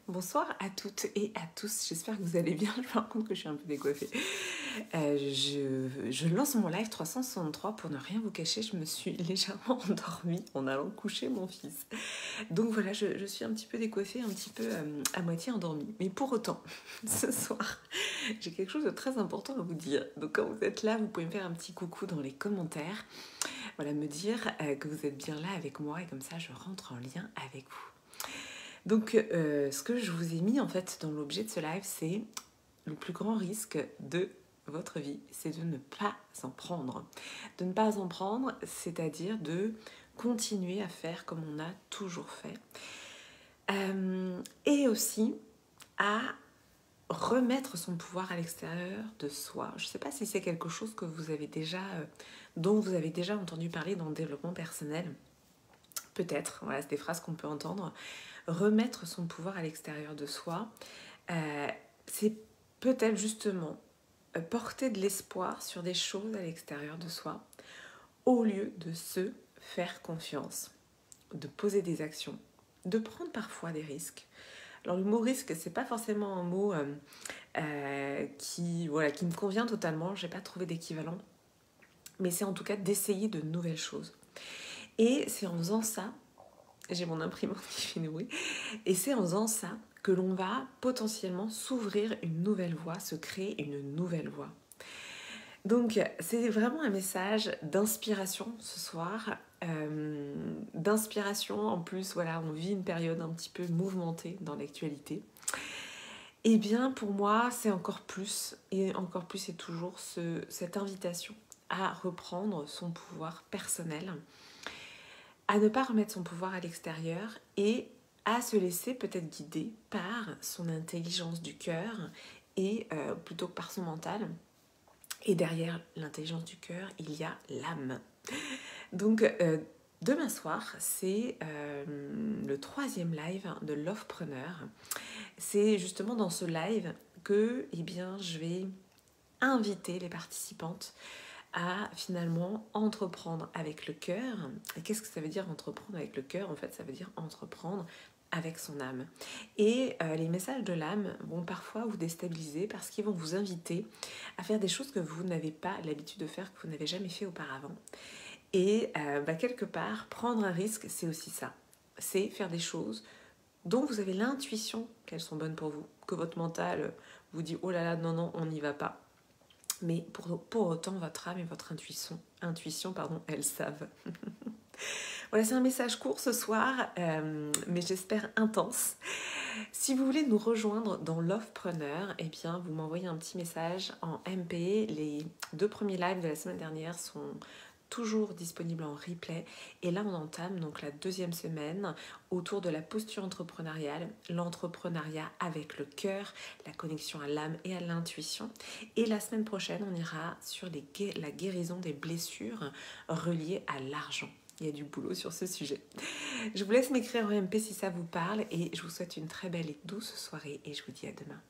Bonsoir à toutes et à tous, j'espère que vous allez bien. Je me rends compte que je suis un peu décoiffée. Je lance mon live 363 pour ne rien vous cacher. Je me suis légèrement endormie en allant coucher mon fils. Donc voilà, je suis un petit peu décoiffée, un petit peu à moitié endormie. Mais pour autant, ce soir, j'ai quelque chose de très important à vous dire. Donc quand vous êtes là, vous pouvez me faire un petit coucou dans les commentaires. Voilà, me dire que vous êtes bien là avec moi et comme ça, je rentre en lien avec vous. Donc, ce que je vous ai mis en fait dans l'objet de ce live, c'est le plus grand risque de votre vie, c'est de ne pas en prendre. De ne pas en prendre, c'est-à-dire de continuer à faire comme on a toujours fait. Et aussi à remettre son pouvoir à l'extérieur de soi. Je ne sais pas si c'est quelque chose que vous avez déjà, dont vous avez déjà entendu parler dans le développement personnel. Peut-être, voilà, c'est des phrases qu'on peut entendre. Remettre son pouvoir à l'extérieur de soi, c'est peut-être justement porter de l'espoir sur des choses à l'extérieur de soi, au lieu de se faire confiance, de poser des actions, de prendre parfois des risques. Alors le mot risque, c'est pas forcément un mot qui me convient totalement, j'ai pas trouvé d'équivalent, mais c'est en tout cas d'essayer de nouvelles choses. Et c'est en faisant ça, j'ai mon imprimante qui fait nouer, et c'est en faisant ça que l'on va potentiellement s'ouvrir une nouvelle voie, se créer une nouvelle voie. Donc c'est vraiment un message d'inspiration ce soir, d'inspiration en plus, voilà, on vit une période un petit peu mouvementée dans l'actualité. Et bien pour moi c'est encore plus et toujours cette invitation à reprendre son pouvoir personnel, à ne pas remettre son pouvoir à l'extérieur et à se laisser peut-être guider par son intelligence du cœur et plutôt que par son mental. Et derrière l'intelligence du cœur, il y a l'âme. Donc demain soir, c'est le 3e live de Lovepreneur. C'est justement dans ce live que je vais inviter les participantes à finalement entreprendre avec le cœur. Et qu'est-ce que ça veut dire entreprendre avec le cœur? En fait, ça veut dire entreprendre avec son âme. Et les messages de l'âme vont parfois vous déstabiliser parce qu'ils vont vous inviter à faire des choses que vous n'avez pas l'habitude de faire, que vous n'avez jamais fait auparavant. Et quelque part, prendre un risque, c'est aussi ça. C'est faire des choses dont vous avez l'intuition qu'elles sont bonnes pour vous, que votre mental vous dit « oh là là, non, non, on n'y va pas ». Mais pour autant, votre âme et votre intuition, elles savent. Voilà, c'est un message court ce soir, mais j'espère intense. Si vous voulez nous rejoindre dans Lovepreneur, eh bien, vous m'envoyez un petit message en MP. Les 2 premiers lives de la semaine dernière sont toujours disponibles en replay. Et là, on entame donc la 2e semaine autour de la posture entrepreneuriale, l'entrepreneuriat avec le cœur, la connexion à l'âme et à l'intuition. Et la semaine prochaine, on ira sur la guérison des blessures reliées à l'argent. Il y a du boulot sur ce sujet. Je vous laisse m'écrire en MP si ça vous parle et je vous souhaite une très belle et douce soirée et je vous dis à demain.